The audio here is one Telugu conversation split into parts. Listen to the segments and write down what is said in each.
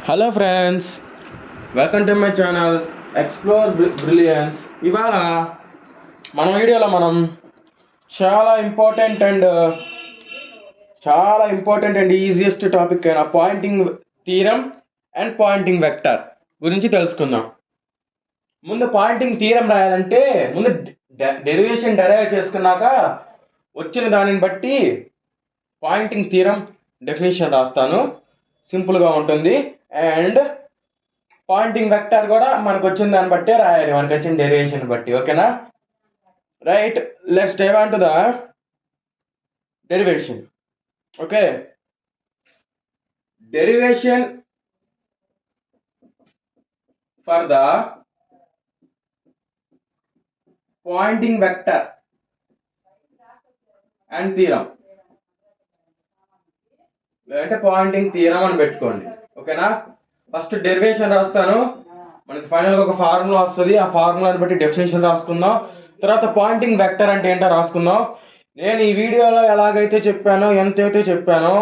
Hello friends, welcome to my channel explore brilliance. ఇవాళ మన వీడియోలో మనం చాలా ఇంపార్టెంట్ అండ్ ఈజియెస్ట్ టాపిక్ అయిన Poynting theorem and Poynting vector గురించి తెలుసుకుందాం. ముందు పాయింటింగ్ థీరం రాయాలంటే ముందు డెరివేషన్ డెరైవ్ చేసుకున్నాక వచ్చిన దానిని బట్టి పాయింటింగ్ థీరం డెఫినేషన్ రాస్తాను. సింపుల్గా ఉంటుంది. అండ్ పాయింటింగ్ వెక్టర్ కూడా మనకు వచ్చిన దాన్ని బట్టే రాయాలి, మనకు వచ్చిన డెరివేషన్ బట్టి. ఓకేనా? Right, let's dive on to the derivation. Okay, derivation for the Poynting vector and theorem, లేదంటే పాయింటింగ్ థీరం అని పెట్టుకోండి. ఓకేనా? ఫస్ట్ డెరివేషన్ రాస్తాను, మనకి ఫైనల్గా ఒక ఫార్ములా వస్తుంది. ఆ ఫార్ములాని బట్టి డెఫినేషన్ రాసుకుందాం. తర్వాత పాయింటింగ్ వెక్టర్ అంటే ఏంటో రాసుకుందాం. నేను ఈ వీడియోలో ఎలాగైతే చెప్పానో, ఎంతైతే చెప్పానో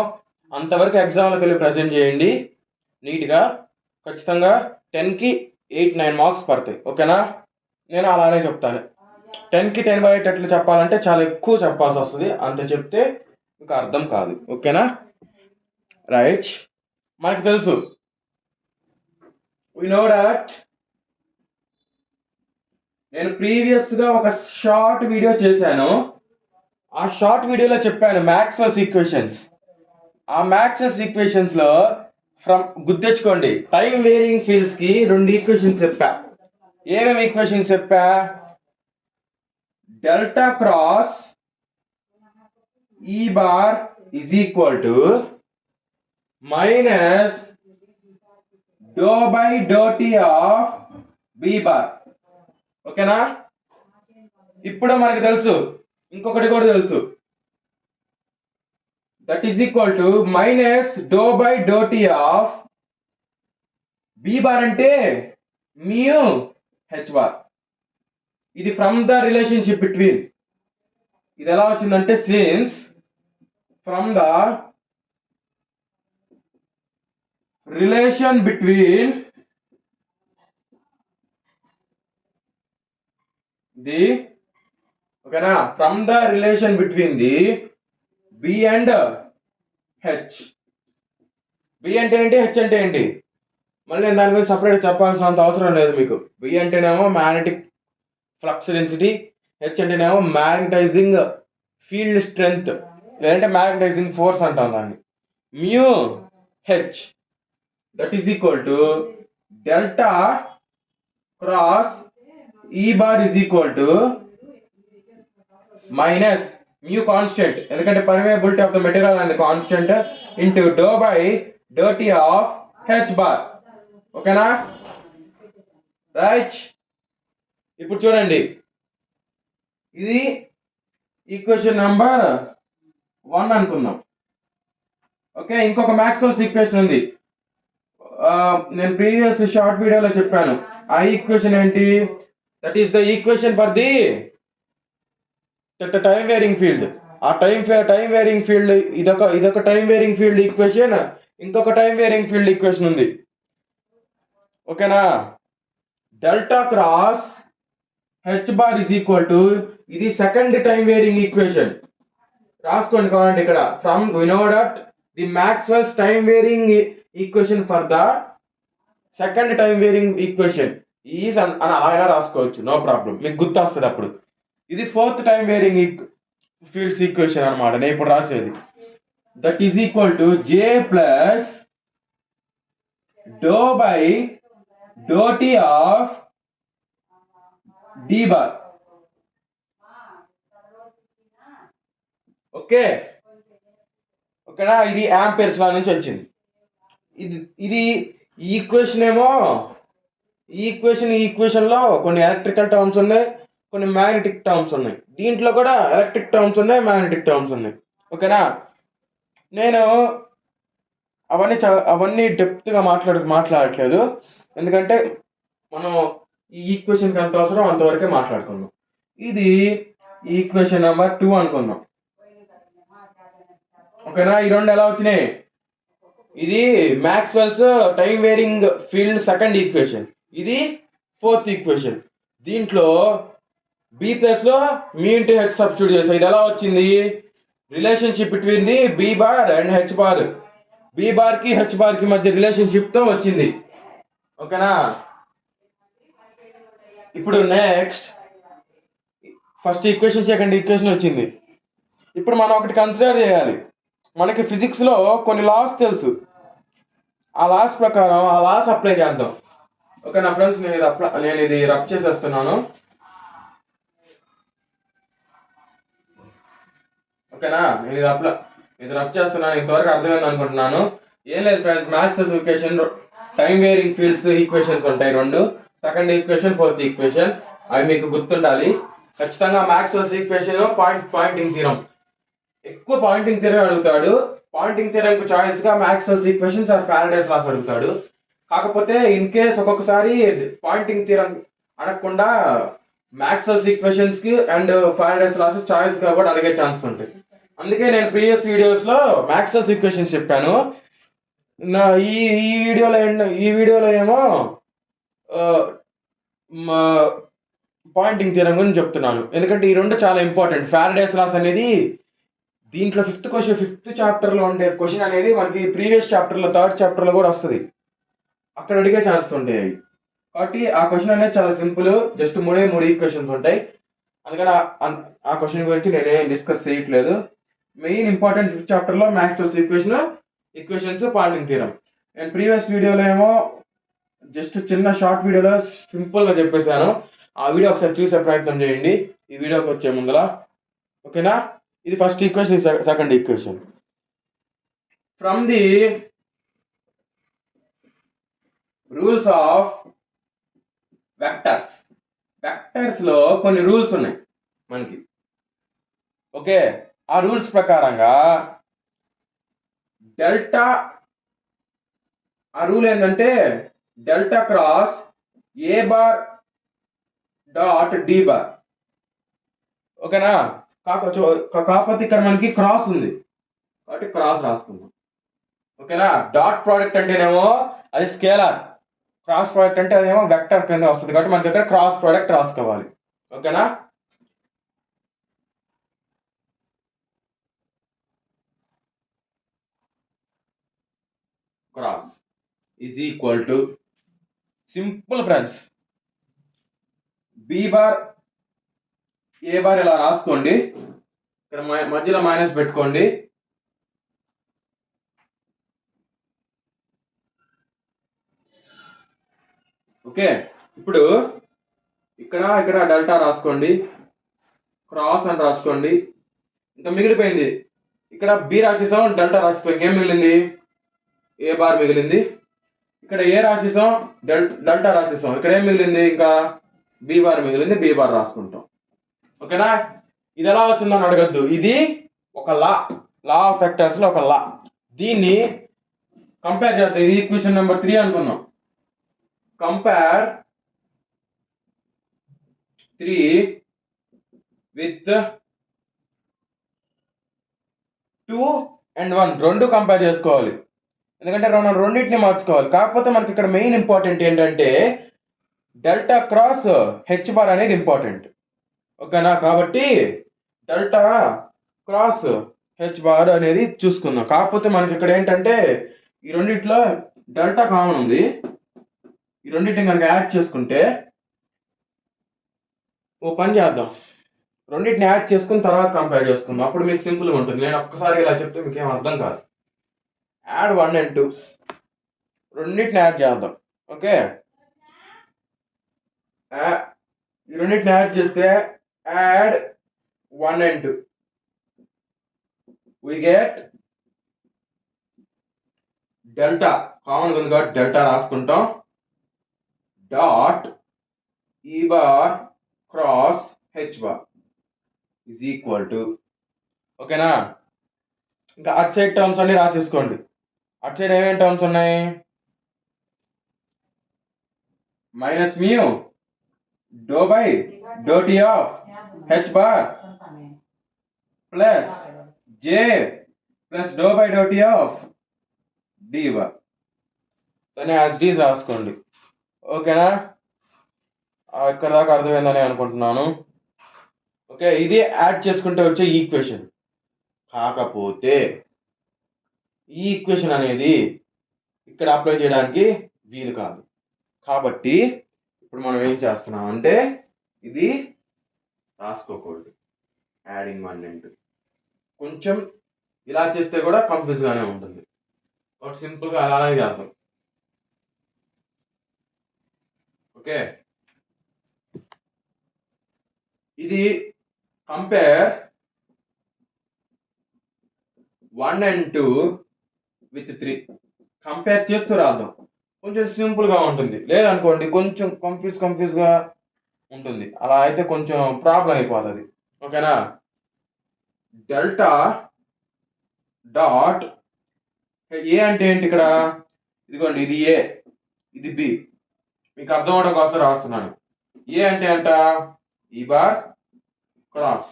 అంతవరకు ఎగ్జామ్లోకి వెళ్ళి ప్రజెంట్ చేయండి నీట్గా. ఖచ్చితంగా 10కి 8-9 మార్క్స్ పడతాయి. ఓకేనా? నేను అలానే చెప్తాను. 10కి 10 అయ్యేటట్లు చెప్పాలంటే చాలా ఎక్కువ చెప్పాల్సి వస్తుంది. అంత చెప్తే మీకు అర్థం కాదు. ఓకేనా? రైట్, మనకు తెలుసు, we know that నేను ప్రీవియస్గా ఒక షార్ట్ వీడియో చేశాను. ఆ షార్ట్ వీడియోలో చెప్పాను మ్యాక్స్వెల్స్ ఈక్వేషన్స్. ఆ మ్యాక్స్వెల్స్ ఈక్వేషన్స్లో గుర్తెచ్చుకోండి, టైం వేరియింగ్ ఫీల్డ్స్కి 2 ఈక్వేషన్స్ చెప్పా. ఏమేమి ఈక్వేషన్స్ చెప్పా? Delta cross E bar is equal to minus do by do tea of B bar. ఓకేనా? ఇప్పుడు మనకు తెలుసు, ఇంకొకటి కూడా తెలుసు, that is equal to minus do by do tea of B bar అంటే మ్యూ హెచ్ బార్. ఇది ఫ్రమ్ ద రిలేషన్షిప్ బిట్వీన్, ఇది ఎలా వచ్చిందంటే since from the relation between the, ఓకేనా, from the relation between the B and H. B అంటే ఏంటి, హెచ్ అంటే ఏంటి, మళ్ళీ నేను దాని గురించి సపరేట్ చెప్పాల్సినంత అవసరం లేదు మీకు. బి అంటేనేమో మ్యాగ్నెటిక్ ఫ్లక్స్ డెన్సిటీ, హెచ్ అంటేనేమో మ్యాగ్నటైజింగ్ ఫీల్డ్ స్ట్రెంగ్త్, లేదంటే మ్యాగ్నటైజింగ్ ఫోర్స్ అంటాం దాన్ని. Mu H that is equal to delta cross E bar is equal to minus mu constant, ఎందుకంటే permeability of the material and constant, into do by do tea of H bar. ఓకేనా? రైట్, ఇప్పుడు చూడండి, ఇది ఈక్వేషన్ నెంబర్ 1 అనుకుందాం. ఓకే, ఇంకొక మ్యాక్స్వెల్స్ ఈక్వేషన్ ఉంది. నేను ప్రీవియస్ షార్ట్ వీడియోలో చెప్పాను. ఆ ఈక్వేషన్ ఏంటి? That is the equation for the time varying field. ఆ టైం వేరింగ్ ఫీల్డ్ ఇదొక టైం వేరింగ్ ఫీల్డ్ ఈక్వేషన్, ఇంకొక టైం వేరింగ్ ఫీల్డ్ ఈక్వేషన్ ఉంది. ఓకేనా? Delta cross H bar is equal to, ఇది సెకండ్ టైం వేరింగ్ ఈక్వేషన్. రాసుకోండి కావాలంటే ఇక్కడ, from we know that the Maxwell's time varying equation for the second time varying equation is అని అలాగే రాసుకోవచ్చు, నో ప్రాబ్లం, మీకు గుర్తొస్తుంది అప్పుడు. ఇది 4th time wearing fields equation అనమాట నేను ఇప్పుడు రాసేది. That is equal to J plus do by do tea of D bar. Okay, ఓకేనా? ఇది యాంపియర్స్ లా నుంచి వచ్చింది. ఇది ఈక్వేషన్ ఏమో, ఈక్వేషన్ లో కొన్ని ఎలక్ట్రికల్ టర్మ్స్ ఉన్నాయి, కొన్ని మ్యాగ్నెటిక్ టర్మ్స్ ఉన్నాయి. దీంట్లో కూడా ఎలక్ట్రిక్ టర్మ్స్ ఉన్నాయి, మ్యాగ్నెటిక్ టర్మ్స్ ఉన్నాయి. ఓకేనా? నేను అవన్నీ డెప్త్గా మాట్లాడట్లేదు, ఎందుకంటే మనం ఈ ఈక్వేషన్కి ఎంత అవసరం అంతవరకే మాట్లాడుకుందాం. ఇది ఈక్వేషన్ నెంబర్ 2 అనుకుందాం. ఓకేనా? ఈ రెండు ఎలా వచ్చినాయి? ఇది Maxwell's time varying field second equation, ఇది ఫోర్త్ ఈక్వేషన్. దీంట్లో బి ప్లస్ లో మీ ఇంటూ హెచ్ సబ్స్టిట్యూట్ చేసాం. ఇది ఎలా వచ్చింది? Relationship between the B bar and H bar, B bar కి హెచ్ బార్ కి మధ్య రిలేషన్షిప్ తో వచ్చింది. ఓకేనా? ఇప్పుడు next first equation second equation వచ్చింది. ఇప్పుడు మనం ఒకటి కన్సిడర్ చేయాలి. మనకి ఫిజిక్స్ లో కొన్ని లాస్ తెలుసు, ఆ లాస్ ప్రకారం ఆ లాస్ అప్లై చేద్దాం. ఓకేనా ఫ్రెండ్స్, నేను ఇది రబ్ చేసేస్తున్నాను. ఓకేనా, నేను ఇది రబ్ చేస్తున్నాను. ఇంతవరకు అర్థమైంది అనుకుంటున్నాను. ఏం లేదు friends, maths equation time wearing fields equations ఉంటాయి రెండు, సెకండ్ ఈక్వేషన్ ఫోర్త్ ఈక్వేషన్. అవి మీకు గుర్తుండాలి ఖచ్చితంగా. మ్యాక్స్వెల్స్ ఈక్వేషన్ పాయింటింగ్ థీరం, ఎక్కువ పాయింటింగ్ థీరం అడుగుతాడు. పాయింటింగ్ థీరం కు చాయిస్ గా Maxwell's equations or Faraday's laws అడుగుతాడు. కాకపోతే ఇన్ కేస్ ఒక్కొక్కసారి పాయింటింగ్ థీరం అడగకుండా మ్యాక్స్వెల్స్ ఈక్వేషన్స్ కి అండ్ ఫారడేస్ లాస్ చాయిస్ గా కూడా అడిగే ఛాన్స్ ఉంటాయి. అందుకే నేను ప్రీవియస్ వీడియోస్ లో మ్యాక్స్వెల్స్ ఈక్వేషన్స్ చెప్పాను. నా ఈ వీడియోలో ఏమో పాయింటింగ్ థియరం గురించి చెప్తున్నాను. ఎందుకంటే ఈ రెండు చాలా ఇంపార్టెంట్. ఫారడేస్ లాస్ అనేది దీంట్లో ఫిఫ్త్ చాప్టర్ లో ఉండే క్వశ్చన్ అనేది మనకి ప్రీవియస్ చాప్టర్ లో థర్డ్ చాప్టర్ లో కూడా వస్తుంది, అక్కడ అడిగే ఛాన్సెస్ ఉంటాయి. కాబట్టి ఆ క్వశ్చన్ అనేది చాలా సింపుల్, జస్ట్ మూడు ఈక్వేషన్స్ ఉంటాయి. అందుకని ఆ క్వశ్చన్ గురించి నేనేం డిస్కస్ చేయట్లేదు. మెయిన్ ఇంపార్టెంట్ ఫిఫ్త్ చాప్టర్ లో మ్యాక్స్వెల్స్ ఈక్వేషన్స్ పాయింటింగ్ థియరం. నేను ప్రీవియస్ వీడియోలో ఏమో జస్ట్ చిన్న షార్ట్ వీడియోలో సింపుల్ గా చెప్పేశాను. ఆ వీడియో ఒకసారి చూసే ప్రయత్నం చేయండి ఈ వీడియోకి వచ్చే ముందర. ఓకేనా? ఇది ఫస్ట్ ఈక్వేషన్, ఇది second equation. From the rules of vectors లో కొన్ని రూల్స్ ఉన్నాయి మనకి. ఓకే, ఆ రూల్స్ ప్రకారంగా డెల్టా, ఆ రూల్ ఏంటంటే delta cross A bar dot D bar. ఓకేనా? కాకపోతే ఇక్కడ మనకి క్రాస్ ఉంది కాబట్టి క్రాస్ రాసుకుందాం. ఓకేనా? డాట్ ప్రోడక్ట్ అంటేనేమో అది స్కేలార్, క్రాస్ ప్రోడక్ట్ అంటే అదేమో వెక్టర్ కింద వస్తుంది కాబట్టి మనకి ఇక్కడ క్రాస్ ప్రోడక్ట్ రాసుకోవాలి. ఓకేనా? Cross is equal to simple friends, B bar A bar ఇలా రాసుకోండి, ఇక్కడ మధ్యలో మైనస్ పెట్టుకోండి. ఓకే, ఇప్పుడు ఇక్కడ డెల్టా రాసుకోండి, క్రాస్ అని రాసుకోండి. ఇంకా మిగిలిపోయింది ఇక్కడ బి రాసేసాం, డెల్టా రాసేసాం, ఇంకేం మిగిలింది? ఏ బార్ మిగిలింది. ఇక్కడ ఏ రాసేసాం, డెల్టా రాసేసాం, ఇక్కడ ఏం మిగిలింది? ఇంకా బి బార్ మిగిలింది, బి బార్ రాసుకుంటాం. ఓకేనా? ఇది ఎలా వచ్చిందని అడగద్దు, ఇది ఒక లా ఆఫ్ వెక్టర్స్ లో ఒక లా. దీన్ని కంపేర్ చేద్దాం. ఇది ఈక్వేషన్ నెంబర్ 3 అనుకున్నాం. కంపేర్ 3 విత్ 2 and 1, రెండు కంపేర్ చేసుకోవాలి. ఎందుకంటే మనం రెండింటిని మార్చుకోవాలి. కాకపోతే మనకి ఇక్కడ మెయిన్ ఇంపార్టెంట్ ఏంటంటే డెల్టా క్రాస్ హెచ్ బార్ అనేది ఇంపార్టెంట్. ఓకేనా? కాబట్టి డెల్టా క్రాస్ హెచ్ బార్ అనేది చూసుకుందాం. కాకపోతే మనకి ఇక్కడ ఏంటంటే ఈ రెండిట్లో డెల్టా కామన్ ఉంది, ఈ రెండింటిని కనుక యాడ్ చేసుకుంటే, ఓ పని చేద్దాం, రెండింటిని యాడ్ చేసుకుని తర్వాత కంపేర్ చేసుకుందాం, అప్పుడు మీకు సింపుల్గా ఉంటుంది. నేను ఒక్కసారి ఇలా చెప్తే మీకు ఏం అర్థం కాదు. యాడ్ 1 and 2 రెండింటిని యాడ్ చేద్దాం. ఓకే, ఈ రెండింటిని యాడ్ చేస్తే add 1 and 2 we get delta common ఉంది కాబట్టి డెల్టా రాసుకుంటాం. Dot E bar cross H bar is equal to, ఓకేనా? ఇంకా అట్ సైడ్ టర్మ్స్ అన్ని రాసేసుకోండి. అట్ సైడ్ ఏమేమి టర్మ్స్ ఉన్నాయి? Minus mu do by do tea of H bar plus J plus do by do tea of D bar. దాన్ని యాజ్ డీస్ రాసుకోండి. ఓకేనా? ఇక్కడ దాకా అర్థమైందని అనుకుంటున్నాను. ఓకే, ఇది యాడ్ చేసుకుంటే వచ్చే ఈక్వేషన్. కాకపోతే ఈ ఈక్వేషన్ అనేది ఇక్కడ అప్లై చేయడానికి వీలు కాదు. కాబట్టి ఇప్పుడు మనం ఏం చేస్తున్నాం అంటే ఇది రాసుకోకూడదు. యాడింగ్ 1 and 2 కొంచెం ఇలా చేస్తే కూడా కన్ఫ్యూజ్గానే ఉంటుంది. ఒక సింపుల్గా అలానే చేద్దాం. ఓకే, ఇది కంపేర్ 1 and 2 with 3 కంపేర్ చేస్తూ రాద్దాం. కొంచెం సింపుల్గా ఉంటుంది. లేదనుకోండి కొంచెం కన్ఫ్యూజ్గా ఉంటుంది. అలా అయితే కొంచెం ప్రాబ్లం అయిపోతుంది. ఓకేనా? డెల్టా డాట్ ఏ అంటే ఏంటి ఇక్కడ? ఇదిగోండి, ఇది ఏ, ఇది బి. మీకు అర్థం అవడం కోసం రాస్తున్నాను. ఏ అంటే ఎంత? ఈ బార్ క్రాస్.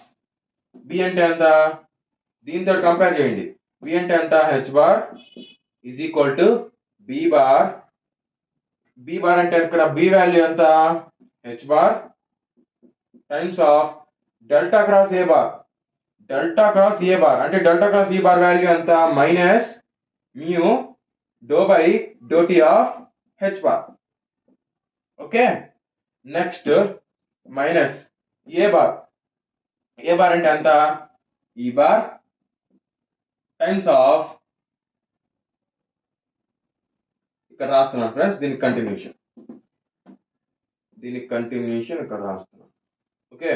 బి అంటే ఎంత? దీంతో కంపేర్ చేయండి. బి అంటే ఎంత? H bar is equal to B bar. B bar అంటే ఇక్కడ బి వాల్యూ ఎంత? H bar times of delta cross A bar. Delta cross A bar అంటే delta cross E bar value ఎంత? Minus mu do by do tea of H bar. Okay, next minus A bar. A bar అంటే ఎంత? ఈ బార్ టైమ్స్ ఆఫ్, ఇక్కడ రాస్తున్నాను ఫ్రెండ్స్, దీనికి కంటిన్యూషన్ ఇక్కడ రాస్తున్నాను. Okay,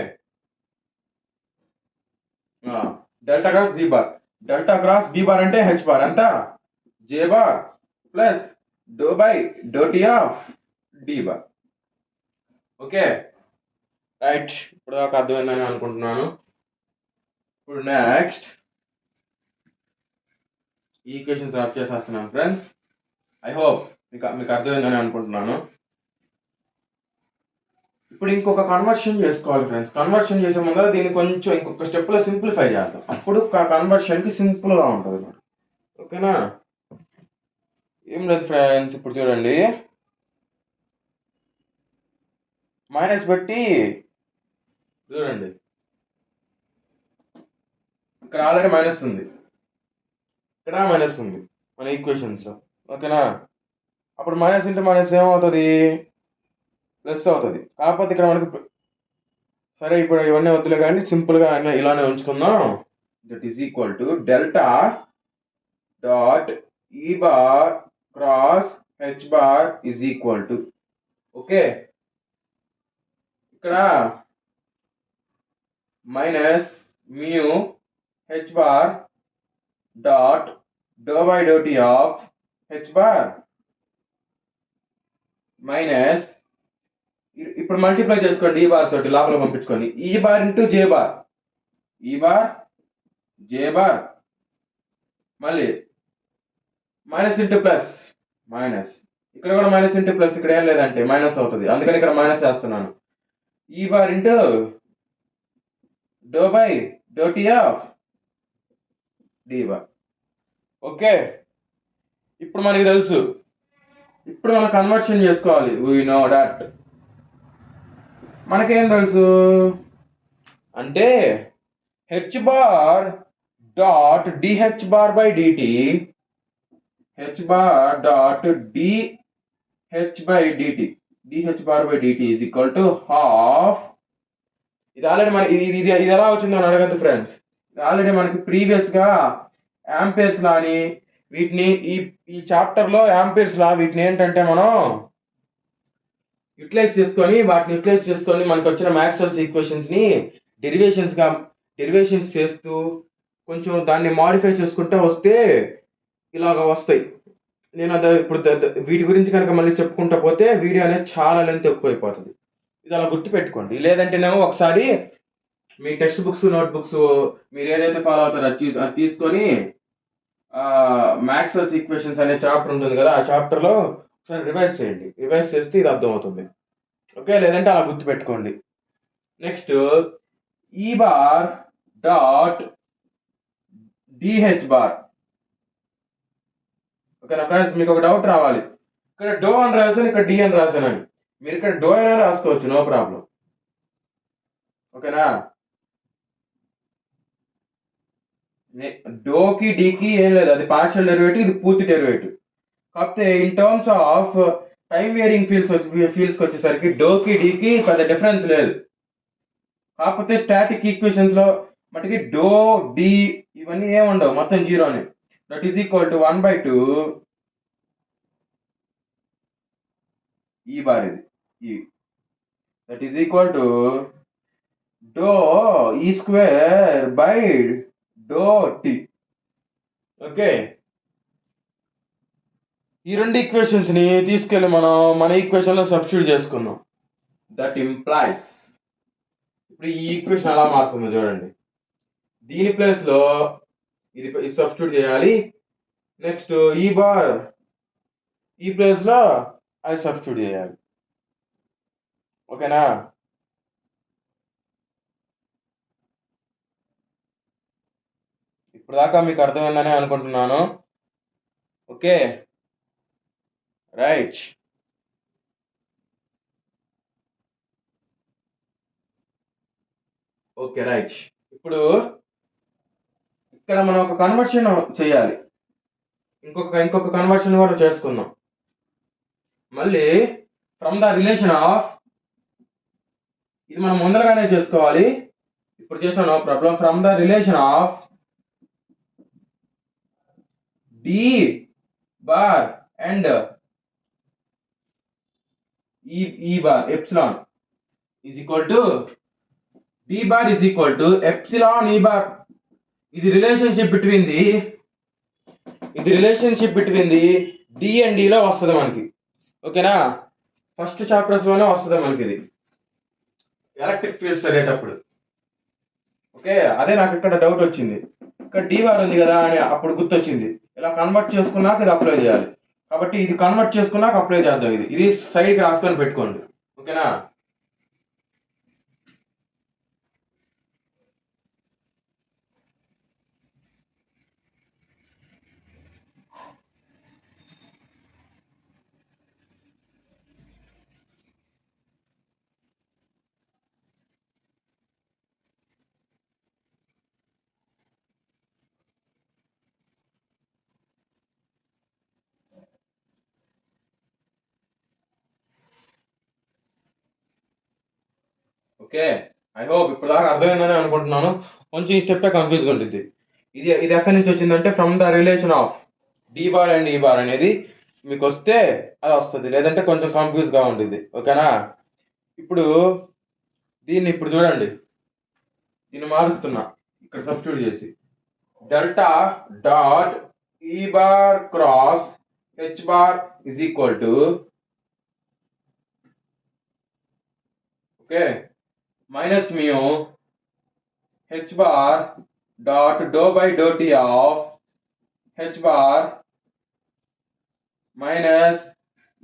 delta cross B bar. Delta cross B bar అంటే హెచ్ బార్ ఎంత? J bar plus do by do tea of D bar. Okay right, ఇప్పుడు దాకా అర్థమైందని అనుకుంటున్నాను. ఇప్పుడు నెక్స్ట్ ఈక్వేషన్స్ రబ్ చేసేస్తున్నాను ఫ్రెండ్స్. ఐ హోప్ మీకు అర్థమైందని అనుకుంటున్నాను. ఇప్పుడు ఇంకొక కన్వర్షన్ చేసుకోవాలి ఫ్రెండ్స్. కన్వర్షన్ చేసే ముందర దీన్ని కొంచెం ఇంకొక స్టెప్లో సింప్లిఫై చేద్దాం. అప్పుడు కన్వర్షన్కి సింపుల్గా ఉంటుంది. ఓకేనా? ఏం లేదు ఫ్రెండ్స్, ఇప్పుడు చూడండి, మైనస్ పెట్టి చూడండి, ఇక్కడ ఆల్రెడీ మైనస్ ఉంది, ఇక్కడ మైనస్ ఉంది మన ఈక్వేషన్స్లో. ఓకేనా? అప్పుడు మైనస్ ఇంటూ మైనస్ ఏమవుతుంది? ప్లస్ అవుతుంది. కాకపోతే ఇక్కడ మనకి సరే, ఇప్పుడు ఇవన్నీ వద్దులే కానీ సింపుల్గా ఇలానే ఉంచుకుందాం. That is equal to delta dot E bar cross H bar is equal to, okay, ఇక్కడ minus mu H bar dot do by do tea of H bar minus, ఇప్పుడు మల్టిప్లై చేసుకోండి ఈ బార్ తోటి, లోపల పంపించుకోండి. E bar into J bar, E bar J bar, మళ్ళీ మైనస్ ఇంటూ ప్లస్ మైనస్, ఇక్కడ కూడా మైనస్ ఇంటూ ప్లస్, ఇక్కడ ఏం లేదంటే మైనస్ అవుతుంది, అందుకని ఇక్కడ మైనస్ చేస్తున్నాను. E bar into do by do tea of D bar. Okay, ఇప్పుడు మనకి తెలుసు. ఇప్పుడు మనం కన్వర్షన్ చేసుకోవాలి. We know that. మనకేం తెలుసు అంటే H bar dot DH bar by DT, H bar dot DH by DT, DH bar by DT is equal to half. ఇది ఆల్రెడీ మన ఇది ఎలా వచ్చిందో అని అడగద్దు ఫ్రెండ్స్. ఇది ఆల్రెడీ మనకి ప్రీవియస్గా యాంపేర్స్ లా అని వీటిని ఈ చాప్టర్లో యాంపేర్స్ లా వీటిని ఏంటంటే మనం యూటిలైజ్ చేసుకొని మనకు వచ్చిన మ్యాక్స్వెల్స్ ఈక్వేషన్స్ని డెరివేషన్స్ చేస్తూ కొంచెం దాన్ని మాడిఫై చేసుకుంటూ వస్తే ఇలాగ వస్తాయి. నేను అది ఇప్పుడు వీటి గురించి కనుక మళ్ళీ చెప్పుకుంటా పోతే వీడియో అనేది చాలా లెంత్ ఎక్కువైపోతుంది. ఇది అలా గుర్తుపెట్టుకోండి. లేదంటేనేమో ఒకసారి మీ టెక్స్ట్ బుక్స్, నోట్ బుక్స్ మీరు ఏదైతే ఫాలో అవుతారో అది తీసుకొని మ్యాక్స్వెల్స్ ఈక్వేషన్స్ అనే చాప్టర్ ఉంటుంది కదా, ఆ చాప్టర్లో ఒకసారి రివైజ్ చేయండి. రివైజ్ చేస్తే ఇది అర్థమవుతుంది. ఓకే, లేదంటే అలా గుర్తుపెట్టుకోండి. నెక్స్ట్ ఈ బార్ డాట్ డిహెచ్ బార్, ఓకేనా ఫ్రెండ్స్, మీకు ఒక డౌట్ రావాలి, ఇక్కడ డో అని రాశాను, ఇక్కడ డి అని రాశానని. మీరు ఇక్కడ డో అయినా రాసుకోవచ్చు, నో ప్రాబ్లం. ఓకేనా, డోకి డీకి ఏం లేదు, అది పార్షియల్ డెరివేటివ్, ఇది పూర్తి డెరివేటివ్. కాకపోతే in terms of time varying ఫీల్డ్స్కి వచ్చేసరికి డోకి డీకి పెద్ద డిఫరెన్స్ లేదు. కాకపోతే స్టాటిక్ ఈక్వేషన్స్ లో మటుకి డో డి ఇవన్నీ ఏముండవు, మొత్తం జీరోనే. That is equal to 1/2 E bar, ఇది E that is equal to do E square by do t. Okay, ఈ రెండు ఈక్వేషన్స్ ని తీసుకెళ్ళి మనం మన ఈక్వేషన్ లో సబ్స్టిట్యూట్ చేసుకున్నాం. దట్ ఇంప్లైస్, ఇప్పుడు ఈ ఈక్వేషన్ ఎలా మారుతుందో చూడండి. దీని ప్లేస్ లో ఇది సబ్స్టిట్యూట్ చేయాలి. నెక్స్ట్ ఈ బార్ ఈ ప్లేస్ లో అది సబ్స్టిట్యూట్ చేయాలి. ఓకేనా, ఇప్పుడు దాకా మీకు అర్థమైందని అనుకుంటున్నాను. Okay right, okay right. ఇప్పుడు ఇక్కడ మనం ఒక కన్వర్షన్ చేయాలి, ఇంకొక కన్వర్షన్ కూడా చేసుకుందాం. మళ్ళీ ఫ్రమ్ ద రిలేషన్ ఆఫ్, ఇది మనం ముందరగానే చేసుకోవాలి, ఇప్పుడు చేసిన no problem. From the relation of D bar and E bar epsilon is equal to D bar is equal to epsilon E bar. ఇది relationship between the D and డిలో వస్తుంది మనకి. ఓకేనా, ఫస్ట్ చాప్టర్స్ లోనే వస్తుంది మనకి ఇది ఎలక్ట్రిక్ ఫీల్డ్స్ చదివేటప్పుడు. ఓకే, అదే నాకు ఇక్కడ డౌట్ వచ్చింది, ఇక్కడ డి బార్ ఉంది కదా అని అప్పుడు గుర్తొచ్చింది. ఇలా కన్వర్ట్ చేసుకున్నాక ఇది అప్లై చేయాలి, కాబట్టి ఇది కన్వర్ట్ చేసుకున్నాక అప్లై చేద్దాం. ఇది సైడ్కి రాసుకొని పెట్టుకోండి. ఓకేనా, ఓకే ఐ హోప్ ఇప్పుడు దాకా అర్థమైందని అనుకుంటున్నాను. కొంచెం ఈ స్టెప్పే కన్ఫ్యూజ్గా ఉంటుంది. ఇది ఎక్కడి నుంచి వచ్చిందంటే from the relation of D bar and E bar అనేది మీకు వస్తే అది వస్తుంది, లేదంటే కొంచెం కన్ఫ్యూజ్గా ఉంటుంది. ఓకేనా, ఇప్పుడు దీన్ని ఇప్పుడు చూడండి, దీన్ని మారుస్తున్నా ఇక్కడ సబ్స్టిట్యూట్ చేసి, delta dot E bar cross H bar is equal to, okay, minus mu h bar dot dou by dou t of h bar minus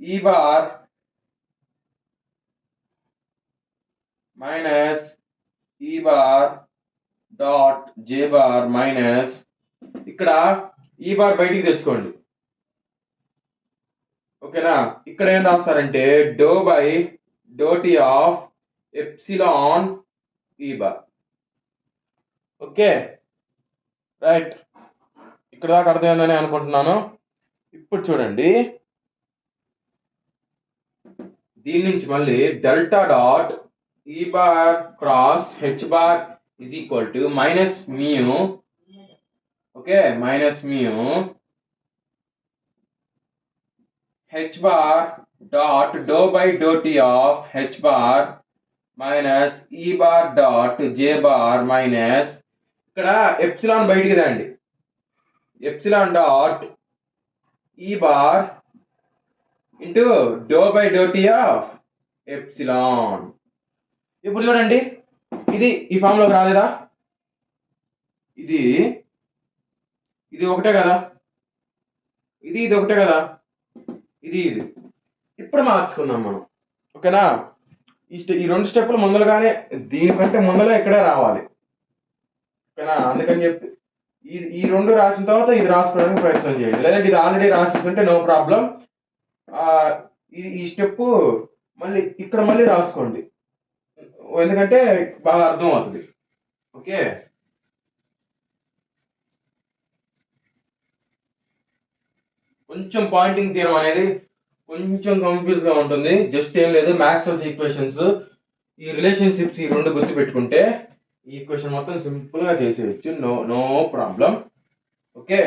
e bar dot j bar minus, ఇక్కడ ఈ బార్ బయటికి తెచ్చుకోండి. ఓకేనా, ఇక్కడ ఏం రాస్తారంటే do by do tea of epsilon E bar. Okay right, ఇక్కడ దాకా అర్థమైందని అనుకుంటున్నాను. ఇప్పుడు చూడండి, దీని నుంచి మళ్ళీ delta dot E bar cross H bar is equal to minus mu, okay, minus mu h bar dot dou by dou t of h bar minus e bar dot j bar minus, ఇక్కడ ఎప్సిలాన్ బయటికి రండి, epsilon dot E bar into do by do tea of epsilon. ఇప్పుడు చూడండి, ఇది ఈ ఫామ్ లోకి రాలేదా, ఇది ఒకటే కదా, ఇది ఒకటే కదా, ఇది ఇప్పుడు మార్చుకుందాం మనం. ఓకేనా, ఈ రెండు స్టెప్పులు ముందరగానే, దీనికంటే ముందర ఇక్కడే రావాలి. ఓకేనా, అందుకని చెప్పి ఈ రెండు రాసిన తర్వాత ఇది రాసుకోవడానికి ప్రయత్నం చేయండి, లేదంటే ఇది ఆల్రెడీ రాసేస్తుంటే నో ప్రాబ్లం. ఈ స్టెప్ మళ్ళీ ఇక్కడ మళ్ళీ రాసుకోండి, ఎందుకంటే బాగా అర్థం అవుతుంది. ఓకే, కొంచెం పాయింటింగ్ థియరం అనేది కొంచెం కన్ఫ్యూజ్ గా ఉంటుంది. జస్ట్ ఏం లేదు, మ్యాక్స్వెల్స్ ఈక్వేషన్స్, ఈ రిలేషన్షిప్స్ ఈ రెండు గుర్తు పెట్టుకుంటే ఈ ఈక్వేషన్ మొత్తం సింపుల్ గా చేసేయచ్చు, నో నో ప్రాబ్లం. ఓకే,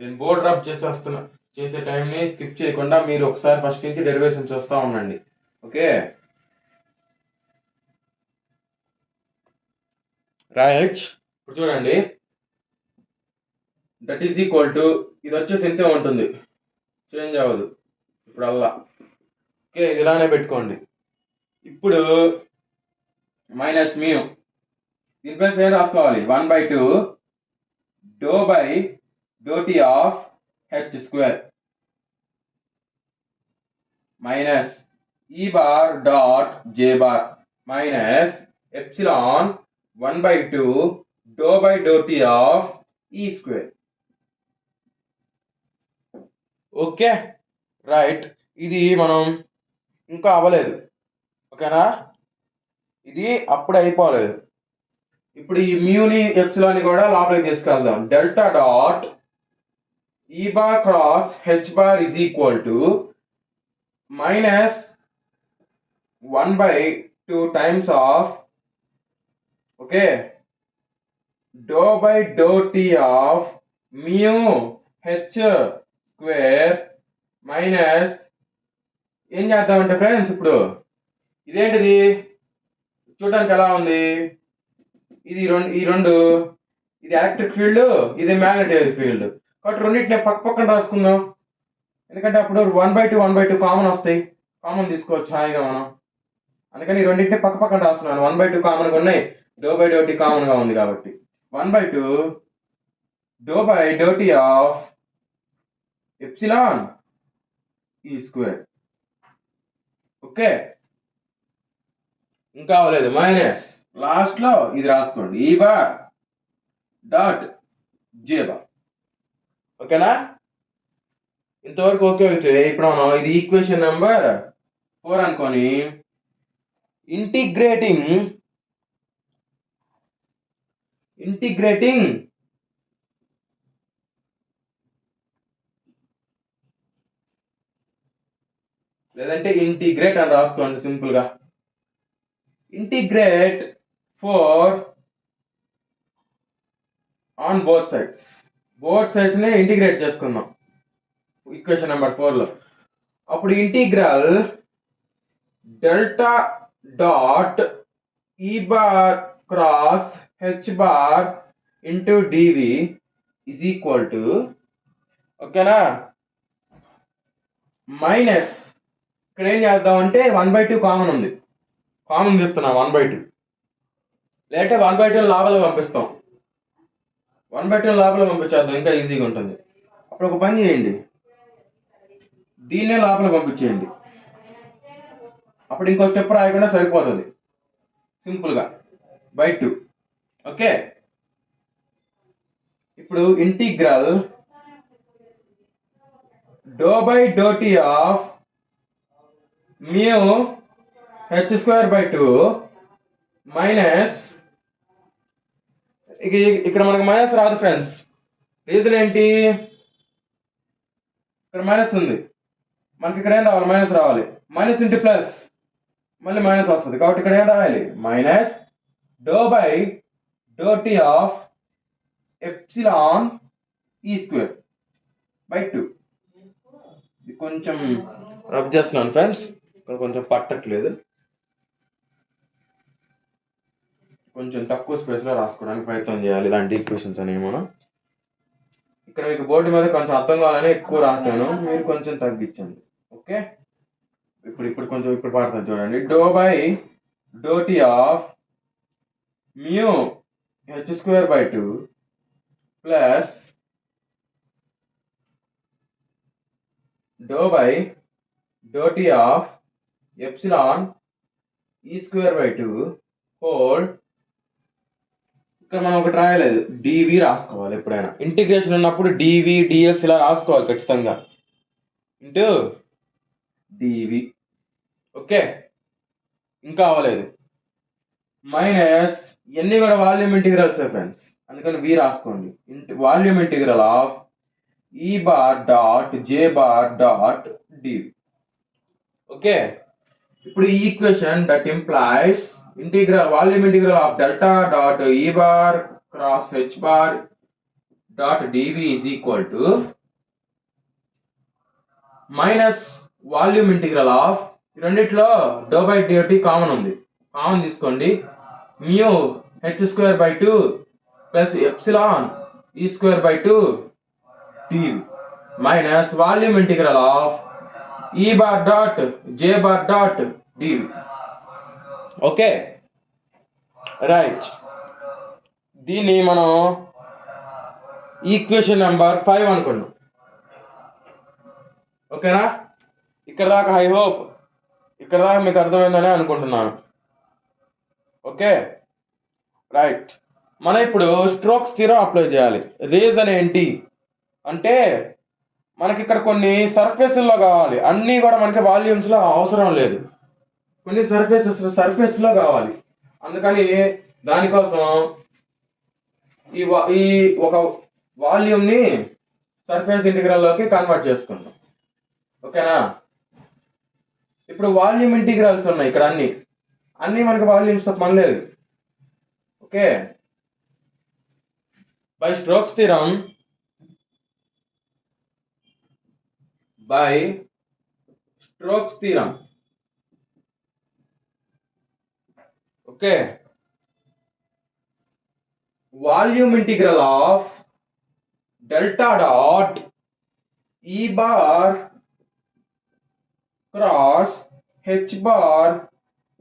నేను బోర్డ్ రబ్ చేసేస్తున్నా, చేసే టైంని స్కిప్ చేయకుండా మీరు ఒకసారి ఫస్ట్ నుంచి డెరివేషన్ చూస్తూ ఉండండి. Okay, right. ఇప్పుడు చూడండి, దట్ ఈజ్ ఈక్వల్ టు, ఇది వచ్చేసి ఇంతే ఉంటుంది, చేంజ్ అవ్వదు ఇప్పుడు అల్లా. ఓకే, ఇది ఇలానే పెట్టుకోండి. ఇప్పుడు మైనస్ మ్యూ, దీని ప్లస్ ఏం రాసుకోవాలి, 1/2 do by do tea of H square minus E bar dot J bar minus epsilon 1/2 do by do tea of E square. Okay, right. ఇది మనం ఇంకా అవ్వలేదు, ఓకేనా, ఇది అప్పుడే అయిపోలేదు. ఇప్పుడు ఈ మ్యూని ఎప్సిలాన్ కూడా లోపలికి తీసుకెళ్దాం. Delta dot E bar cross H bar is equal to minus 1/2 times of, okay, do by do tea of mu H square minus, ఏం చేద్దామంటే ఫ్రెండ్స్, ఇప్పుడు ఇదేంటిది చూడడానికి ఎలా ఉంది, ఈ రెండు ఇది ఎలక్ట్రిక్ ఫీల్డ్, ఇది మ్యాగ్నెటిక్ ఫీల్డ్, కాబట్టి రెండింటిని పక్క పక్కన రాసుకుందాం, ఎందుకంటే అప్పుడు 1/2 కామన్ వస్తాయి, కామన్ తీసుకోవచ్చు హాయిగా మనం. అందుకని ఈ రెండింటిని పక్క పక్కన రాస్తున్నాను, 1/2 కామన్గా ఉన్నాయి, డో బై డో టీ కామన్గా ఉంది కాబట్టి 1/2 do by do tea of epsilon E square. Okay, ఇంకా అవ్వలేదు, మైనస్ లాస్ట్ లో ఇది రాసుకోండి, ఈ బార్ డాట్ జే బార్. ఓకేనా, ఇంతవరకు ఓకే అయితే ఇప్పుడు మనం ఇది ఈక్వేషన్ నెంబర్ 4 అనుకొని ఇంటిగ్రేటింగ్ లేదంటే ఇంటిగ్రేట్ అని రాసుకోండి సింపుల్ గా. ఇంటిగ్రేట్ 4 ఆన్ బోత్ సైడ్స్ ని ఇంటిగ్రేట్ చేసుకుందాం ఈక్వేషన్ నెంబర్ 4 లో. అప్పుడు integral delta dot E bar cross H bar into DV is equal to, ఓకేనా, మైనస్ ఇక్కడ ఏం చేద్దామంటే 1/2 కామన్ ఉంది, కామన్ తీస్తున్నాం 1/2, లేదంటే 1/2 లోపల పంపిస్తాం, 1/2 లోపల పంపించేద్దాం, ఇంకా ఈజీగా ఉంటుంది. అప్పుడు ఒక పని చేయండి, దీన్నే లోపల పంపించేయండి, అప్పుడు ఇంకో స్టెప్ రాయకుండా సరిపోతుంది సింపుల్గా, బై 2. ఓకే, ఇప్పుడు integral do by do tea of mu H square by 2 minus, ఇక్కడ మనకు మైనస్ రాదు ఫ్రెండ్స్, రీజన్ ఏంటి, ఇక్కడ మైనస్ ఉంది, మనకి ఇక్కడ ఏం రావాలి, మైనస్ రావాలి, మైనస్ ఇంటూ ప్లస్ మళ్ళీ మైనస్ వస్తుంది, కాబట్టి ఇక్కడ ఏం రాయాలి, minus do by do tea of epsilon E square by 2. ఇది కొంచెం రబ్ చేస్తున్నాను ఫ్రెండ్స్, ఇక్కడ కొంచెం పట్టట్లేదు, కొంచెం తక్కువ స్పేస్లో రాసుకోవడానికి ప్రయత్నం చేయాలి ఇలాంటి ఈక్వేషన్స్ అనేవి మనం. ఇక్కడ మీకు బోర్డు మీద కొంచెం అర్థం కావాలని ఎక్కువ రాశాను, మీరు కొంచెం తగ్గించండి. ఓకే, ఇప్పుడు పాడతాను చూడండి, do by do tea of mu H square by 2 plus do by do tea of epsilon E square by 2 whole, ఇక్కడ మనం ఒకటి రాయలేదు, డివి రాసుకోవాలి. ఎప్పుడైనా ఇంటిగ్రేషన్ ఉన్నప్పుడు డివి డిఎస్ ఇలా రాసుకోవాలి ఖచ్చితంగా, ఇంటూ డివి. ఓకే, ఇంకా అవ్వలేదు. మైనస్ ఇవన్నీ కూడా వాల్యూమ్ ఇంటిగ్రల్స్ ఫ్రెండ్స్, అందుకని వి రాసుకోండి. Volume integral of E bar dot J bar dot dv. Okay, ఇప్పుడు ఈ equation that implies integral volume integral of delta dot E bar cross H bar dot dv is equal to minus volume integral of, రెండిట్లో డో బై డిటి కామన్ ఉంది, కామన్ తీసుకోండి, mu H square by 2 plus epsilon E square by 2 DV minus volume integral of E bar dot J bar dot dv. Okay right, దీన్ని మనం ఈక్వేషన్ నెంబర్ 5 అనుకున్నాం. ఓకేనా, ఇక్కడ దాకా ఐ హోప్ ఇక్కడ దాకా మీకు అర్థమైందని అనుకుంటున్నాను. ఓకే రైట్, మనం ఇప్పుడు స్ట్రోక్స్ థియరం అప్లై చేయాలి. రీజన్ ఏంటి అంటే మనకి ఇక్కడ కొన్ని సర్ఫేస్లో కావాలి, అన్నీ కూడా మనకి వాల్యూమ్స్లో అవసరం లేదు, కొన్ని సర్ఫేస్లో కావాలి. అందుకని దానికోసం ఈ ఒక వాల్యూమ్ని సర్ఫేస్ ఇంటిగ్రల్లోకి కన్వర్ట్ చేసుకుంటాం. ఓకేనా, ఇప్పుడు వాల్యూమ్ ఇంటిగ్రల్స్ ఉన్నాయి ఇక్కడ, అన్నీ మనకి వాల్యూమ్స్తో పని లేదు. Okay, by strokes theorem, okay, volume integral of delta dot E bar cross H bar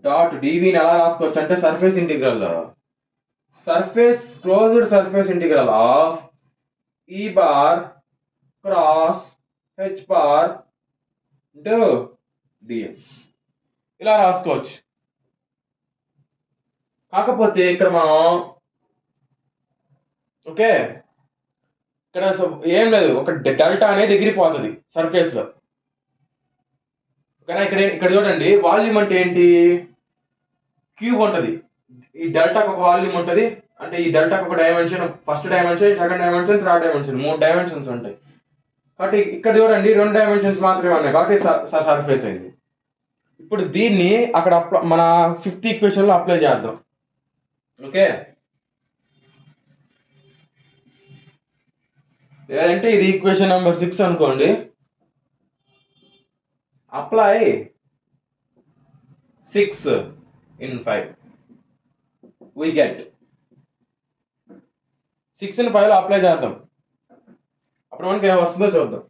dot డివిని ఎలా రాసుకోవచ్చు అంటే surface integral, closed surface integral of E bar cross H bar into dS ఇలా రాసుకోవచ్చు. కాకపోతే ఇక్కడ మనం ఓకే, ఇక్కడ ఏం లేదు, ఒక డెల్టా అనేది ఎగిరిపోతుంది సర్ఫేస్లో. ఓకేనా, ఇక్కడ చూడండి, వాల్యూమ్ అంటే ఏంటి, క్యూబ్ ఉంటుంది, ఈ డెల్టాకి ఒక వాల్యూమ్ ఉంటుంది, అంటే ఈ డెల్టాకి ఒక dimension, first dimension, second dimension, third dimension, 3 dimensions ఉంటాయి. కాబట్టి ఇక్కడ చూడండి 2 డైమెన్షన్స్ మాత్రమే ఉన్నాయి, కాబట్టి సర్ఫేస్ అయింది. ఇప్పుడు దీన్ని అక్కడ మన 5th ఈక్వేషన్లో అప్లై చేద్దాం. ఓకే, లేదంటే ఇది ఈక్వేషన్ నెంబర్ 6 అనుకోండి. Apply 6 in 5, we get 6 in 5లో అప్లై చేద్దాం, అప్పుడు మనకి ఏం వస్తుందో చూద్దాం.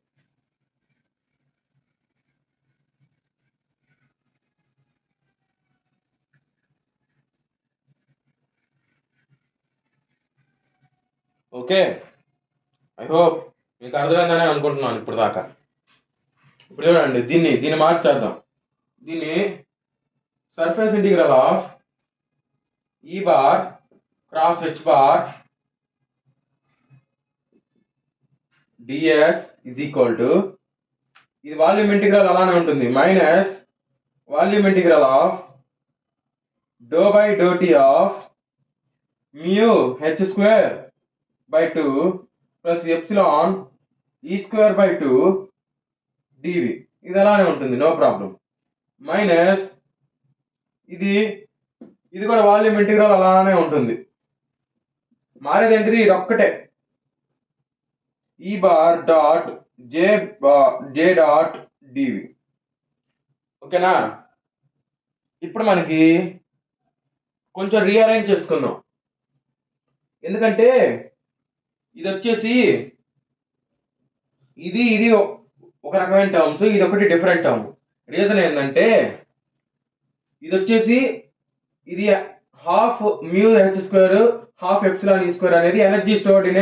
ఓకే, ఐ హోప్ మీకు అర్థమైందని అనుకుంటున్నాను ఇప్పుడు దాకా. ఇప్పుడు చూడండి, దీన్ని మార్చేద్దాం. దీన్ని surface integral of E bar cross H bar DS is equal to, ఇది వాల్యూమ్ ఇంటిగ్రల్ అలానే ఉంటుంది, minus volume integral of do by do tea of mu H square by 2 plus epsilon E square by 2 DV, ఇది అలానే ఉంటుంది, నో ప్రాబ్లం. మైనస్ ఇది కూడా వాల్యూమ్ ఇంటిగ్రల్ అలానే ఉంటుంది, మారేది ఏంటిది, ఇది ఒక్కటే, ఈ బార్ డాట్ జే డాట్ డివి. ఓకేనా, ఇప్పుడు మనకి కొంచెం రీఅరేంజ్ చేసుకుందాం, ఎందుకంటే ఇది వచ్చేసి ఇది ఒక రకమైన టర్మ్స్, ఇది ఒకటి డిఫరెంట్ టర్మ్. రీజన్ ఏంటంటే ఇది వచ్చేసి ఇది half mu H square half epsilon E square అనేది energy stored in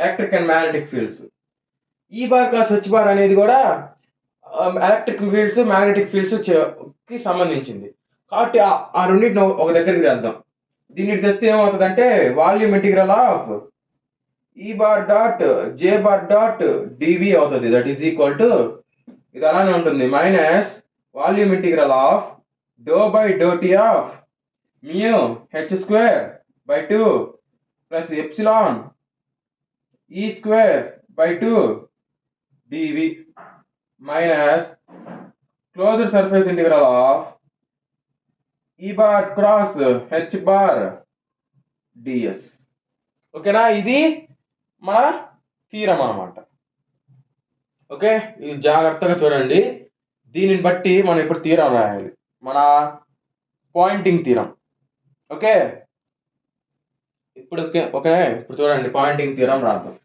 electric and magnetic fields. E bar plus H bar అనేది కూడా ఎలక్ట్రిక్ ఫీల్డ్స్ మ్యాగ్నెటిక్ ఫీల్డ్స్ కి సంబంధించింది. కాబట్టి ఆ రెండింటిని ఒక దగ్గరికి తెద్దాం. దీన్ని తెస్తే ఏమవుతుందంటే volume integral of E bar dot J bar dot d V అవుతుంది. దట్ ఈస్ ఈక్వల్ టు ఇది అలానే ఉంటుంది minus volume integral of do by do tea of mu H square by 2 plus epsilon E square by 2 DV minus closed surface integral of E bar cross H bar d S. ఓకేనా, ఇది మన థీరం అన్నమాట. ఓకే, ఇది జాగ్రత్తగా చూడండి. దీనిని బట్టి మనం ఇప్పుడు థీరం రాయాలి, మన పాయింటింగ్ థీరం. ఓకే, ఇప్పుడు చూడండి పాయింటింగ్ థీరం రాద్దాం.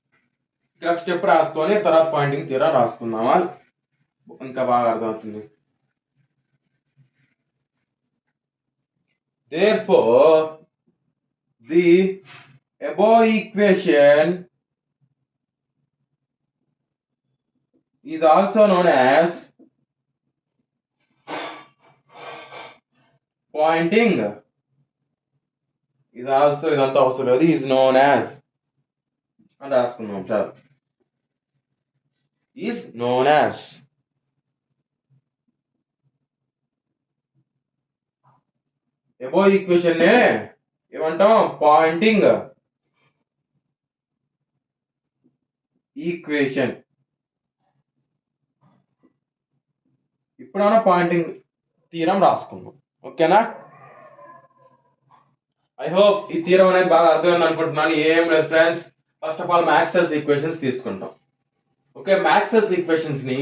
ఇక్కడ స్టెప్ రాసుకొని తర్వాత పాయింటింగ్ థీరం రాసుకుందామా, ఇంకా బాగా అర్థమవుతుంది. Therefore, the above equation is also known as pointing. ఇదంతా అవసరం లేదు, is known as అని రాసుకున్నాం sir. is known as above equation నే ఏమంటాం, పాయింటింగ్ ఈక్వేషన్. ఇప్పుడు మనం పాయింటింగ్ థీరం రాసుకున్నాం. ఓకేనా, ఐ హోప్ ఈ థీరం అనేది బాగా అర్థమైంది అనుకుంటున్నాను. ఏం లేదు friends, first of all Maxwell's equations తీసుకుంటాం. ఓకే, మ్యాక్స్వెల్స్ ఈక్వేషన్స్ ని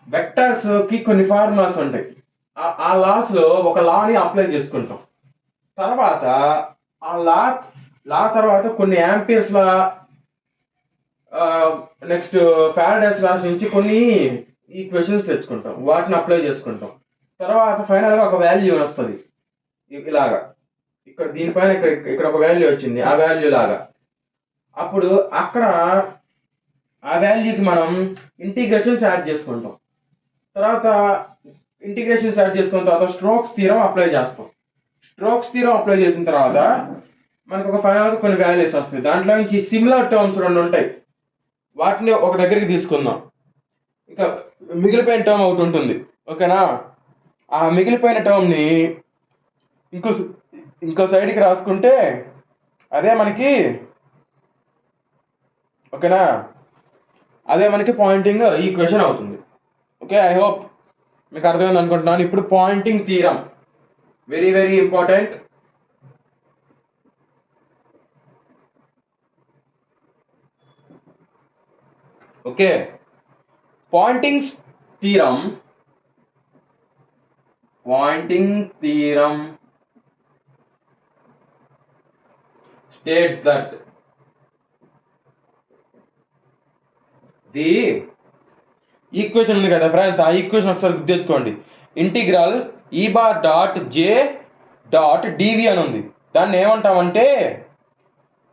వెక్టర్స్ కి కొన్ని ఫార్ములాస్ ఉంటాయి. ఆ లాస్ లో ఒక లాని అప్లై చేసుకుంటాం. తర్వాత ఆ లా తర్వాత కొన్ని యాంపియర్స్ లా, నెక్స్ట్ ఫారడేస్ లాస్ నుంచి కొన్ని ఈక్వేషన్స్ తెచ్చుకుంటాం, వాటిని అప్లై చేసుకుంటాం. తర్వాత ఫైనల్ గా ఒక వాల్యూ వస్తుంది ఇలాగా. ఇక్కడ దీనిపైన ఇక్కడ ఒక వాల్యూ వచ్చింది, ఆ వాల్యూ లాగా. అప్పుడు అక్కడ ఆ వాల్యూకి మనం ఇంటిగ్రేషన్స్ యాడ్ చేసుకుంటాం. తర్వాత ఇంటిగ్రేషన్స్ యాడ్ చేసుకున్న తర్వాత స్ట్రోక్స్ థీరం అప్లై చేస్తాం. స్ట్రోక్స్ థీరం అప్లై చేసిన తర్వాత మనకు ఒక ఫైనల్ గా కొన్ని వాల్యూస్ వస్తాయి. దాంట్లో నుంచి సిమిలర్ టర్మ్స్ రెండు ఉంటాయి, వాటిని ఒక దగ్గరికి తీసుకుందాం. ఇంకా మిగిలిపోయిన టర్మ్ ఒకటి ఉంటుంది. ఓకేనా, ఆ మిగిలిపోయిన టర్మ్ ని ఇంకో సైడ్కి రాసుకుంటే అదే మనకి, ఓకేనా, అదే మనకి పాయింటింగ్ ఈక్వేషన్ అవుతుంది. ఓకే, ఐ హోప్ మీకు అర్థమైంది అనుకుంటున్నాను. ఇప్పుడు Poynting theorem very very important. Okay, Poynting theorem states that the equation ఉంది కదా ఫ్రెండ్స్, ఆ ఈక్వేషన్ ఒకసారి గుర్తుపెట్టుకోండి. Integral E bar dot J dot డివి అని ఉంది. దాన్ని ఏమంటామంటే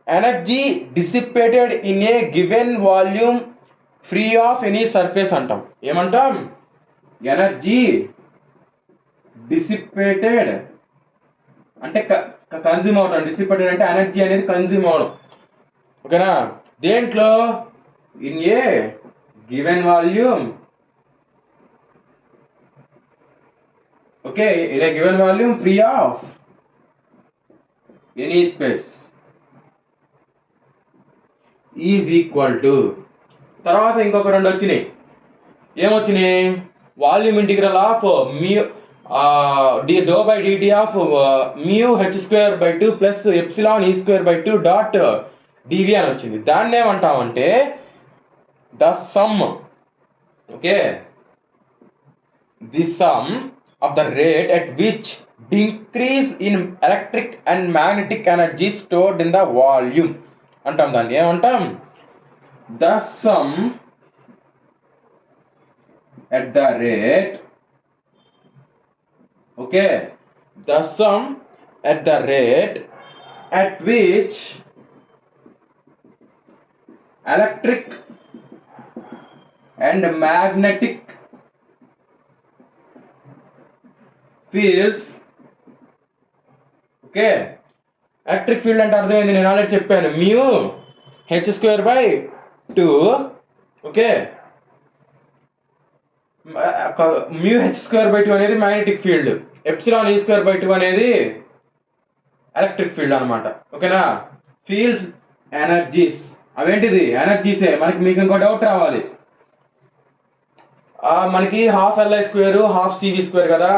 energy dissipated in a given volume free of any surface అంటాం. ఏమంటాం, ఎనర్జీ డిసిపేటెడ్ అంటే కన్జ్యూమ్ అవడం. డిసిపేటెడ్ అంటే ఎనర్జీ అనేది కన్జ్యూమ్ అవడం. ఓకేనా, దేంట్లో, in a given volume. Okay, in a given volume free of any space is equal to. తర్వాత ఇంకొక రెండు వచ్చినాయి. ఏమొచ్చినాయి, volume integral of mu do by d T of mu H square by 2 plus epsilon E square by 2 dot డివి అని వచ్చింది. దాన్ని ఏమంటామంటే the sum. Okay, the sum of the rate at which decrease in electric and magnetic energy stored in the volume అంటాం. దాన్ని ఏమంటాం, the sum at the rate. Okay, the sum at the rate at which electric and magnetic fields. Okay, electric field అంటే అర్థమైంది, నేను ఆల్రెడీ చెప్పాను, mu h²/2. Okay, mu h²/2 అనేది మ్యాగ్నెటిక్ ఫీల్డ్, ఎప్సిలాన్ e²/2 అనేది ఎలక్ట్రిక్ ఫీల్డ్ అనమాట. ఓకేనా. ఫీల్డ్స్ ఎనర్జీస్, అవేంటిది ఎనర్జీసే. మీకు ఇంకో డౌట్ రావాలి, మనకి ½ Li² ½ CV² కదా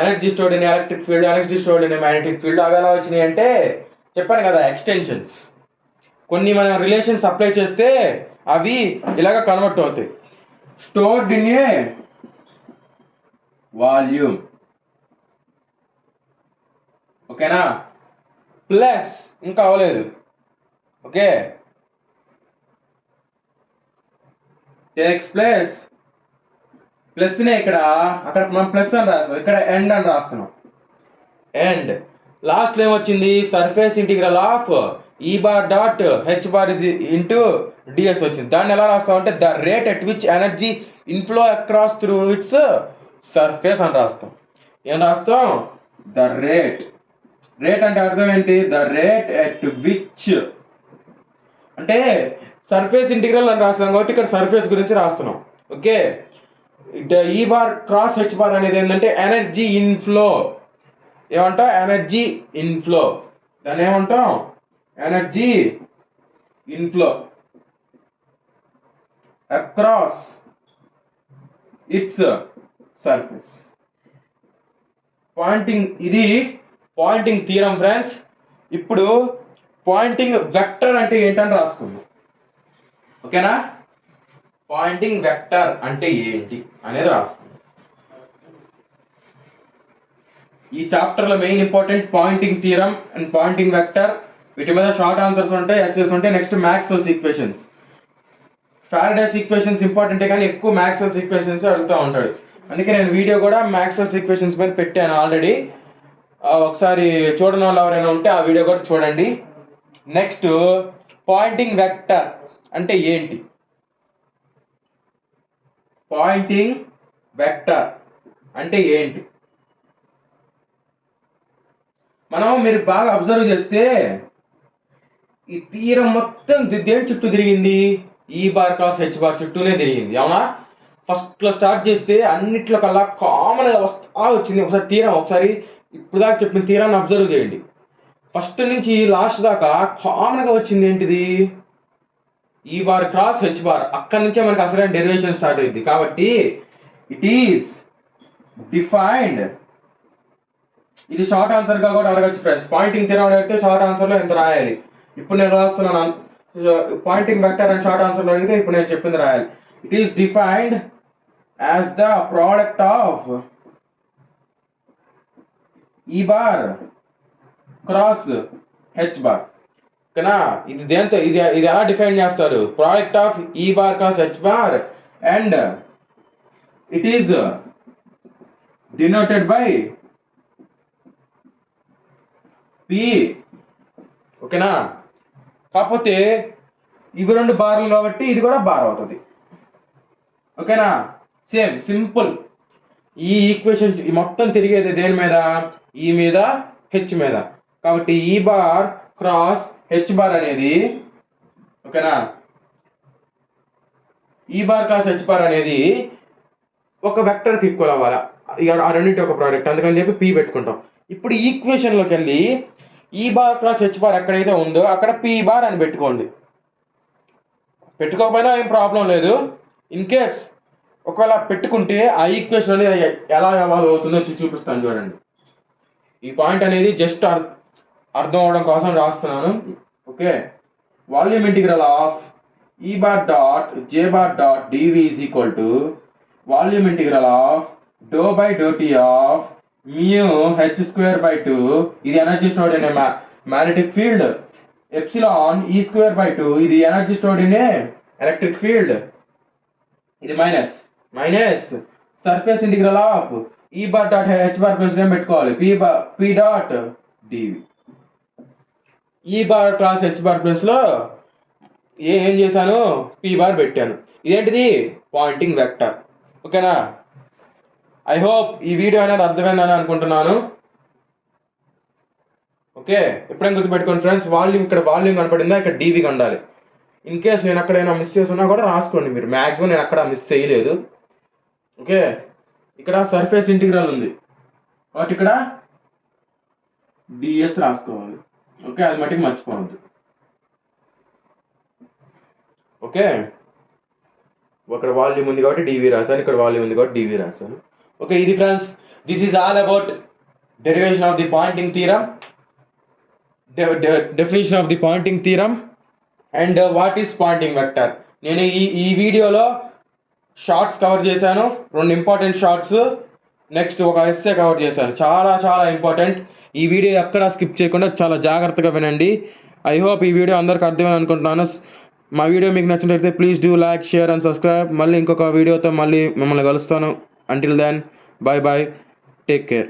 energy stored in electric field, energy stored in magnetic field. అవి ఎలా వచ్చినాయి అంటే చెప్పాను కదా, ఎక్స్టెన్షన్స్. కొన్ని మనం రిలేషన్స్ అప్లై చేస్తే అవి ఇలాగ కన్వర్ట్ అవుతాయి. Stored in a volume. ఓకేనా. ప్లస్ ఇంకా అవ్వలేదు. Okay, takes place. ప్లస్నే అక్కడ మనం ప్లస్ అని రాస్తాం, ఇక్కడ ఎండ్ అని రాస్తున్నాం. అండ్ లాస్ట్లో ఏమొచ్చింది, సర్ఫేస్ ఇంటిగ్రల్ ఆఫ్ E⁻⁻H⁻ వచ్చింది. దాన్ని ఎలా రాస్తాం అంటే the rate at which energy inflow across through it's surface అని రాస్తాం. ఏం రాస్తాం, ద రేట్. రేట్ అంటే అర్థం ఏంటి, ద రేట్ ఎట్ విచ్ అంటే సర్ఫేస్ ఇంటిగ్రల్ అని రాస్తాం కాబట్టి ఇక్కడ సర్ఫేస్ గురించి రాస్తున్నాం. ఓకే, E⁻⁻H⁻ అనేది ఏంటంటే ఎనర్జీ ఇన్ఫ్లో. ఏమంటాం, ఎనర్జీ ఇన్ఫ్లో. దాన్ని ఏమంటాం, energy inflow across its surface. Poynting, ఇది పాయింటింగ్ థీరం ఫ్రెండ్స్. ఇప్పుడు పాయింటింగ్ వెక్టర్ అంటే ఏంటని రాసుకుందాం. ఓకేనా, పాయింటింగ్ వెక్టర్ అంటే ఏంటి అనేది రాసుకుందాం. ఈ చాప్టర్లో main important Poynting theorem and Poynting vector. వీటి మీద షార్ట్ ఆన్సర్స్ ఉంటాయి, ఎస్ఏస్ ఉంటాయి. Next Maxwell's equations. Faraday's equations ఇంపార్టెంటే కానీ ఎక్కువ మ్యాక్స్వెల్స్ ఈక్వేషన్స్ అడుగుతూ ఉంటాడు. అందుకే నేను వీడియో కూడా మ్యాక్స్వెల్స్ ఈక్వేషన్స్ మీద పెట్టాను ఆల్రెడీ. ఒకసారి చూడని వాళ్ళు ఎవరైనా ఉంటే ఆ వీడియో కూడా చూడండి. నెక్స్ట్ పాయింటింగ్ వెక్టర్ అంటే ఏంటి, పాయింటింగ్ వెక్టర్ అంటే ఏంటి మీరు బాగా అబ్జర్వ్ చేస్తే ఈ తీరం మొత్తం దేని చుట్టూ తిరిగింది, E⁻⁻H⁻ చుట్టూనే తిరిగింది. అవునా. ఫస్ట్లో స్టార్ట్ చేస్తే అన్నిట్లో కల్లా కామన్గా వచ్చింది ఒకసారి తీరం. ఒకసారి ఇప్పుడు దాకా చెప్పిన తీరాన్ని అబ్జర్వ్ చేయండి. ఫస్ట్ నుంచి లాస్ట్ దాకా కామన్గా వచ్చింది ఏంటిది, E⁻⁻H⁻. అక్కడి నుంచే మనకి అసలైన డెరివేషన్ స్టార్ట్ అయింది. కాబట్టి ఇట్ ఈస్ డిఫైన్డ్. ఇది షార్ట్ ఆన్సర్గా కూడా అడగచ్చు ఫ్రెండ్స్. పాయింటింగ్ థీరం అడిగితే షార్ట్ ఆన్సర్లో ఎంత రాయాలి. ఇప్పుడు నేను రాస్తున్నాను పాయింటింగ్ వెక్టర్ అని షార్ట్ ఆన్సర్లో అడిగితే ఇప్పుడు నేను చెప్పింది రాయాలి. It is defined as the product of E⁻⁻H⁻. ఓకేనా. ఇది దేంతో ఇది ఎలా డిఫైన్ చేస్తారు, product of E⁻⁻H⁻ and it is denoted by P. ఓకేనా. కాకపోతే ఇవి రెండు బార్లు కాబట్టి ఇది కూడా బార్ అవుతుంది. ఓకేనా. Same simple. ఈ ఈక్వేషన్ మొత్తం తిరిగేది దేని మీద, ఈ మీద హెచ్ మీద. కాబట్టి E⁻⁻H⁻ అనేది, ఓకేనా, E⁻⁻H⁻ అనేది ఒక వెక్టర్కి ఈక్వల్ అవ్వాలా. ఆ రెండింటి ఒక ప్రోడక్ట్, అందుకని చెప్పి P పెట్టుకుంటాం. ఇప్పుడు ఈక్వేషన్లోకి వెళ్ళి E⁻⁻H⁻ ఎక్కడైతే ఉందో అక్కడ P బార్ అని పెట్టుకోండి. పెట్టుకోకపోయినా ఏం ప్రాబ్లం లేదు. ఇన్ కేస్ ఒకవేళ పెట్టుకుంటే ఆ ఈక్వేషన్ అనేది ఎలా ఎవాల్వ్ అవుతుందో చూపిస్తాను చూడండి. ఈ పాయింట్ అనేది జస్ట్ అర్థం అవడం కోసం రాస్తున్నాను. Okay, volume integral of E⁻.J⁻.dV is equal to volume integral of ∂/∂T of μH²/2. ఇది energy stored in magnetic field. Epsilon E²/2 ఇది energy stored in electric field. ఇది minus surface integral of E⁻.H⁻ plus ఏం పెట్టుకోవాలి, P.dV. E⁻⁻H⁻ ప్లస్ లో ఏం చేశాను, పీ బార్ పెట్టాను. ఇదేంటిది పాయింటింగ్ వెక్టర్. ఓకేనా? ఐ హోప్ ఈ వీడియో అనేది అర్థమైందని అనుకుంటున్నాను. ఓకే, ఎప్పుడైనా గుర్తుపెట్టుకోండి ఫ్రెండ్స్, వాల్యూమ్ ఇక్కడ వాల్యూమ్ కనపడిందా, ఇక్కడ డీవీ ఉండాలి. ఇన్ కేస్ నేను అక్కడైనా మిస్ చేస్తున్నా కూడా రాసుకోండి మీరు. మ్యాక్సిమం నేను అక్కడ మిస్ చేయలేదు. ఓకే, ఇక్కడ సర్ఫేస్ ఇంటిగ్రల్ ఉంది కాబట్టి ఇక్కడ డిఎస్ రాసుకోవాలి. ఓకే, అది మటుకు మర్చిపోవద్దు. ఓకే, ఇక్కడ వాల్యూమ్ ఉంది కాబట్టి డివి రాశాను, ఇక్కడ వాల్యూమ్ ఉంది కాబట్టి డివి రాశాను. ఓకే, ఇది friends, this is all about derivation of the Poynting theorem, definition of the Poynting theorem and what is Poynting vector. నేను ఈ వీడియోలో షార్ట్స్ కవర్ చేశాను, 2 ఇంపార్టెంట్ షార్ట్స్, నెక్స్ట్ ఒక ఎస్సే కవర్ చేశాను. చాలా చాలా ఇంపార్టెంట్. ఈ వీడియో ఎక్కడ స్కిప్ చేయకుండా చాలా జాగ్రత్తగా వినండి. ఐ హోప్ ఈ వీడియో అందరికి అర్థమైంది అనుకుంటున్నాను. మా వీడియో మీకు నచ్చినట్లయితే please do like, share and subscribe. మళ్ళీ ఇంకొక వీడియోతో మళ్ళీ మిమ్మల్ని కలుస్తాను. Until then, bye bye, take care.